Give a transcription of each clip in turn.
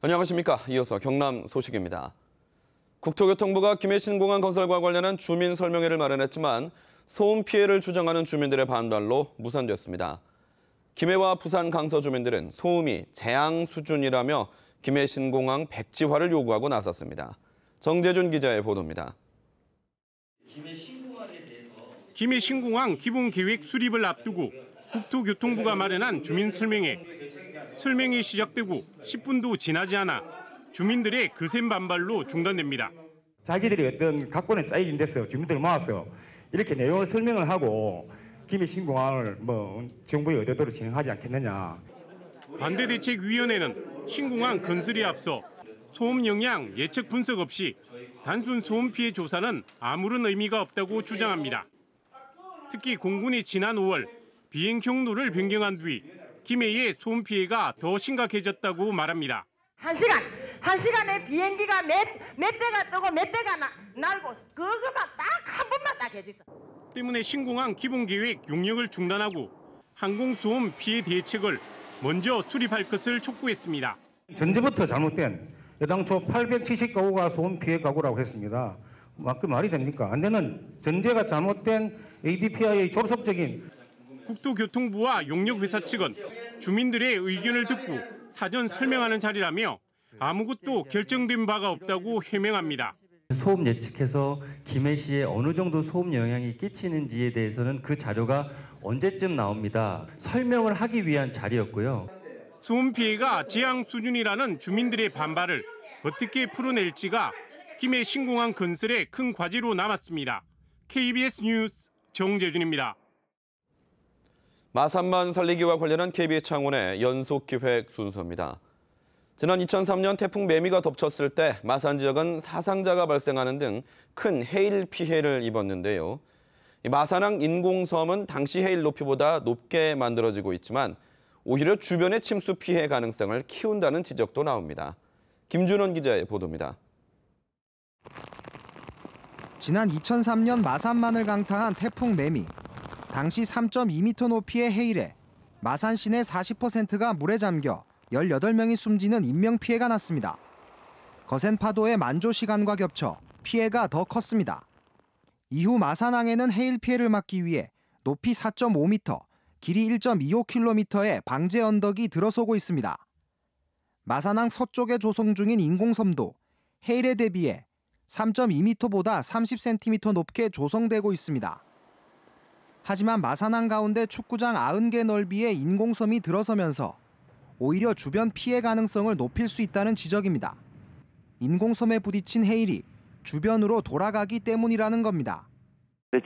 안녕하십니까. 이어서 경남 소식입니다. 국토교통부가 김해신공항 건설과 관련한 주민 설명회를 마련했지만 소음 피해를 주장하는 주민들의 반발로 무산됐습니다. 김해와 부산 강서 주민들은 소음이 재앙 수준이라며 김해신공항 백지화를 요구하고 나섰습니다. 정재준 기자의 보도입니다. 김해신공항 기본계획 수립을 앞두고 국토교통부가 마련한 주민 설명회. 설명이 시작되고 10분도 지나지 않아 주민들의 거센 반발로 중단됩니다. 자기들이 어떤 각본에 짜여진 데서 주민들을 모아서 이렇게 내용을 설명을 하고 김해신공항을 정부의 의도대로 진행하지 않겠느냐. 반대대책위원회는 신공항 건설에 앞서 소음 영향 예측 분석 없이 단순 소음 피해 조사는 아무런 의미가 없다고 주장합니다. 특히 공군이 지난 5월 비행 경로를 변경한 뒤 김해의 소음 피해가 더 심각해졌다고 말합니다. 한 시간에 비행기가 몇 대가 뜨고 몇 대가 날고 그것만 딱 한 번만 딱 해주세요. 때문에 신공항 기본계획 용역을 중단하고 항공소음 피해 대책을 먼저 수립할 것을 촉구했습니다. 전제부터 잘못된 여당초 870가구가 소음 피해 가구라고 했습니다. 그 말이 됩니까? 안 되는 전제가 잘못된 ADPI의 졸속적인. 국토교통부와 용역회사 측은 주민들의 의견을 듣고 사전 설명하는 자리라며 아무것도 결정된 바가 없다고 해명합니다. 소음 예측해서 김해시에 어느 정도 소음 영향이 끼치는지에 대해서는 그 자료가 언제쯤 나옵니다. 설명을 하기 위한 자리였고요. 소음 피해가 재앙 수준이라는 주민들의 반발을 어떻게 풀어낼지가 김해 신공항 건설의 큰 과제로 남았습니다. KBS 뉴스 정재준입니다. 마산만 살리기와 관련한 KBS 창원의 연속기획 순서입니다. 지난 2003년 태풍 매미가 덮쳤을 때 마산 지역은 사상자가 발생하는 등 큰 해일 피해를 입었는데요. 마산항 인공섬은 당시 해일 높이보다 높게 만들어지고 있지만 오히려 주변의 침수 피해 가능성을 키운다는 지적도 나옵니다. 김준원 기자의 보도입니다. 지난 2003년 마산만을 강타한 태풍 매미. 당시 3.2m 높이의 해일에 마산 시내 40%가 물에 잠겨 18명이 숨지는 인명피해가 났습니다. 거센 파도의 만조 시간과 겹쳐 피해가 더 컸습니다. 이후 마산항에는 해일 피해를 막기 위해 높이 4.5m, 길이 1.25km의 방제 언덕이 들어서고 있습니다. 마산항 서쪽에 조성 중인 인공섬도 해일에 대비해 3.2m보다 30cm 높게 조성되고 있습니다. 하지만 마산항 가운데 축구장 90개 넓이의 인공섬이 들어서면서 오히려 주변 피해 가능성을 높일 수 있다는 지적입니다. 인공섬에 부딪힌 해일이 주변으로 돌아가기 때문이라는 겁니다.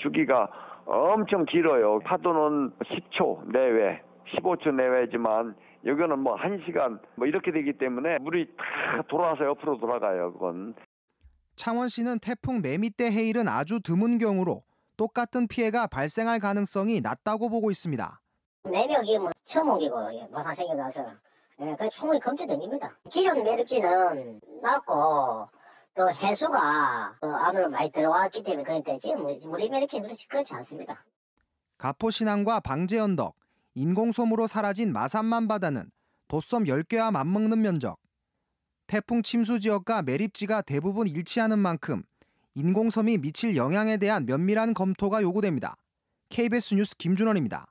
주기가 엄청 길어요. 파도는 10초 내외, 15초 내외지만 여기는 1시간 이렇게 되기 때문에 물이 다 돌아서 옆으로 돌아가요. 그건. 창원시는 태풍 매미 때 해일은 아주 드문 경우로 똑같은 피해가 발생할 가능성이 낮다고 보고 있습니다. 매력이 처음 오기고 마산 생겨나서 그 충분히 검증됩니다. 기존 매립지는 낮고 또 해수가 안으로 많이 들어왔기 때문에 그런데 지금 우리 매립지는 그렇지 않습니다. 가포신항과 방제언덕, 인공섬으로 사라진 마산만 바다는 도섬 10개와 맞먹는 면적. 태풍 침수 지역과 매립지가 대부분 일치하는 만큼 인공섬이 미칠 영향에 대한 면밀한 검토가 요구됩니다. KBS 뉴스 김준원입니다.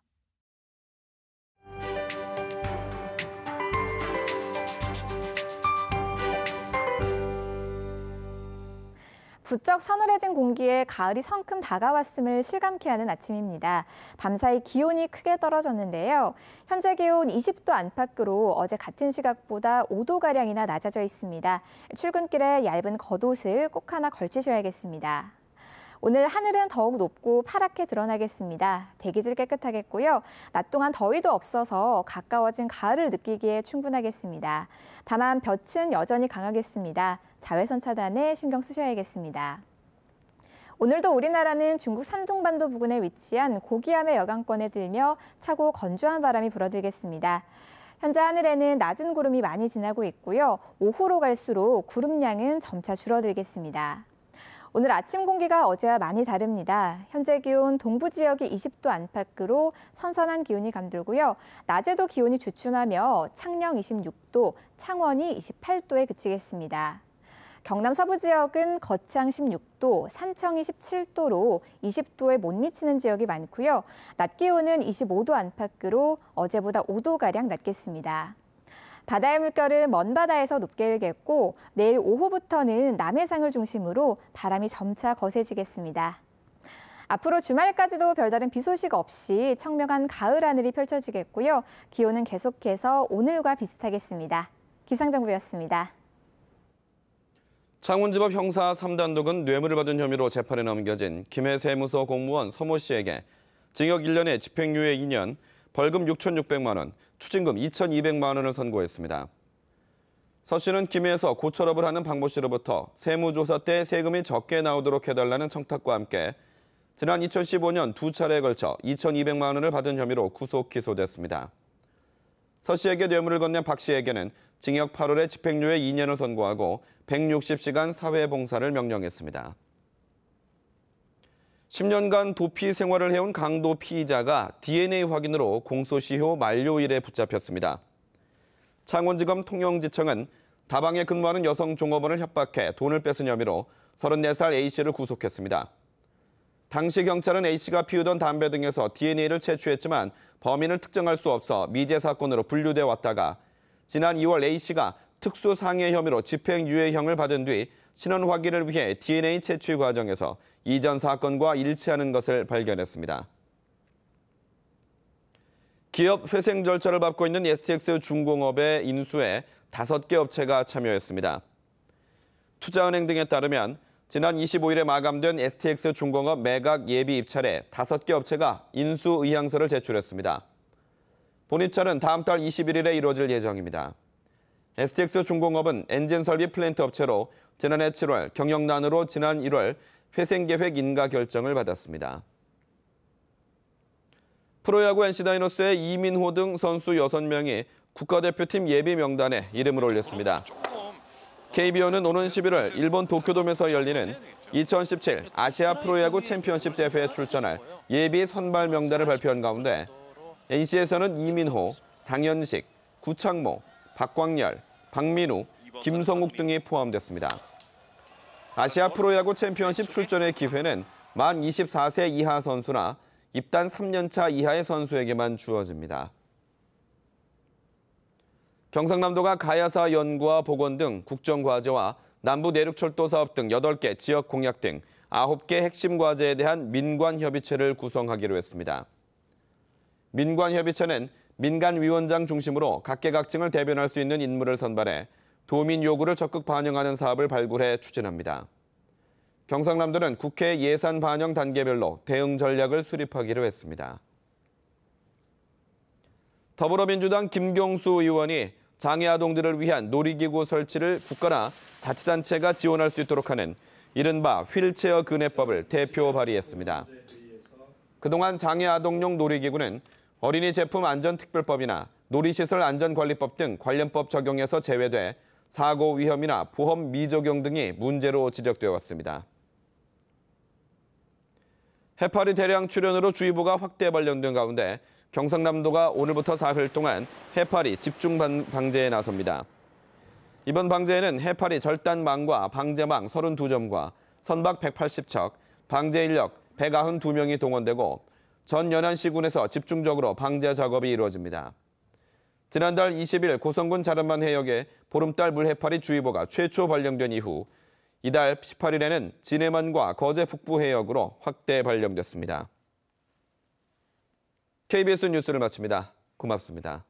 부쩍 서늘해진 공기에 가을이 성큼 다가왔음을 실감케 하는 아침입니다. 밤사이 기온이 크게 떨어졌는데요. 현재 기온 20도 안팎으로 어제 같은 시각보다 5도가량이나 낮아져 있습니다. 출근길에 얇은 겉옷을 꼭 하나 걸치셔야겠습니다. 오늘 하늘은 더욱 높고 파랗게 드러나겠습니다. 대기질 깨끗하겠고요. 낮 동안 더위도 없어서 가까워진 가을을 느끼기에 충분하겠습니다. 다만 볕은 여전히 강하겠습니다. 자외선 차단에 신경 쓰셔야겠습니다. 오늘도 우리나라는 중국 산둥반도 부근에 위치한 고기암의 여강권에 들며 차고 건조한 바람이 불어들겠습니다. 현재 하늘에는 낮은 구름이 많이 지나고 있고요. 오후로 갈수록 구름량은 점차 줄어들겠습니다. 오늘 아침 공기가 어제와 많이 다릅니다. 현재 기온 동부 지역이 20도 안팎으로 선선한 기온이 감돌고요. 낮에도 기온이 주춤하며 창녕 26도, 창원이 28도에 그치겠습니다. 경남 서부 지역은 거창 16도, 산청이 17도로 20도에 못 미치는 지역이 많고요. 낮 기온은 25도 안팎으로 어제보다 5도가량 낮겠습니다. 바다의 물결은 먼 바다에서 높게 일겠고 내일 오후부터는 남해상을 중심으로 바람이 점차 거세지겠습니다. 앞으로 주말까지도 별다른 비 소식 없이 청명한 가을 하늘이 펼쳐지겠고요. 기온은 계속해서 오늘과 비슷하겠습니다. 기상정보였습니다. 창원지법 형사 3단독은 뇌물을 받은 혐의로 재판에 넘겨진 김해 세무서 공무원 서모 씨에게 징역 1년에 집행유예 2년, 벌금 6,600만 원, 추징금 2,200만 원을 선고했습니다. 서 씨는 김해에서 고철업을 하는 박 모 씨로부터 세무조사 때 세금이 적게 나오도록 해달라는 청탁과 함께 지난 2015년 두 차례에 걸쳐 2,200만 원을 받은 혐의로 구속 기소됐습니다. 서 씨에게 뇌물을 건넨 박 씨에게는 징역 8월에 집행유예 2년을 선고하고 160시간 사회봉사를 명령했습니다. 10년간 도피 생활을 해온 강도 피의자가 DNA 확인으로 공소시효 만료일에 붙잡혔습니다. 창원지검 통영지청은 다방에 근무하는 여성 종업원을 협박해 돈을 뺏은 혐의로 34살 A씨를 구속했습니다. 당시 경찰은 A씨가 피우던 담배 등에서 DNA를 채취했지만 범인을 특정할 수 없어 미제 사건으로 분류돼 왔다가 지난 2월 A씨가 특수상해 혐의로 집행유예형을 받은 뒤 신원 확인을 위해 DNA 채취 과정에서 이전 사건과 일치하는 것을 발견했습니다. 기업 회생 절차를 밟고 있는 STX 중공업의 인수에 5개 업체가 참여했습니다. 투자은행 등에 따르면 지난 25일에 마감된 STX 중공업 매각 예비 입찰에 5개 업체가 인수 의향서를 제출했습니다. 본입찰은 다음 달 21일에 이루어질 예정입니다. STX 중공업은 엔진 설비 플랜트 업체로 지난해 7월 경영난으로 지난 1월 회생계획 인가 결정을 받았습니다. 프로야구 NC다이노스의 이민호 등 선수 6명이 국가대표팀 예비 명단에 이름을 올렸습니다. KBO는 오는 11월 일본 도쿄돔에서 열리는 2017 아시아 프로야구 챔피언십 대회에 출전할 예비 선발 명단을 발표한 가운데 NC에서는 이민호, 장현식, 구창모, 박광열, 박민우, 김성욱 등이 포함됐습니다. 아시아 프로야구 챔피언십 출전의 기회는 만 24세 이하 선수나 입단 3년차 이하의 선수에게만 주어집니다. 경상남도가 가야사 연구와 복원 등 국정과제와 남부 내륙철도 사업 등 8개 지역 공약 등 9개 핵심 과제에 대한 민관협의체를 구성하기로 했습니다. 민관협의체는 민간위원장 중심으로 각계각층을 대변할 수 있는 인물을 선발해 도민 요구를 적극 반영하는 사업을 발굴해 추진합니다. 경상남도는 국회 예산 반영 단계별로 대응 전략을 수립하기로 했습니다. 더불어민주당 김경수 의원이 장애 아동들을 위한 놀이기구 설치를 국가나 자치단체가 지원할 수 있도록 하는 이른바 휠체어 근혜법을 대표 발의했습니다. 그동안 장애 아동용 놀이기구는 어린이 제품 안전특별법이나 놀이시설 안전관리법 등 관련법 적용에서 제외돼 사고 위험이나 보험 미적용 등이 문제로 지적되어 왔습니다. 해파리 대량 출현으로 주의보가 확대 발령된 가운데 경상남도가 오늘부터 사흘 동안 해파리 집중 방제에 나섭니다. 이번 방제에는 해파리 절단망과 방제망 32점과 선박 180척, 방제 인력 192명이 동원되고 전 연안시군에서 집중적으로 방제 작업이 이루어집니다. 지난달 20일 고성군 자름만 해역에 보름달 물해파리 주의보가 최초 발령된 이후 이달 18일에는 진해만과 거제 북부 해역으로 확대 발령됐습니다. KBS 뉴스를 마칩니다. 고맙습니다.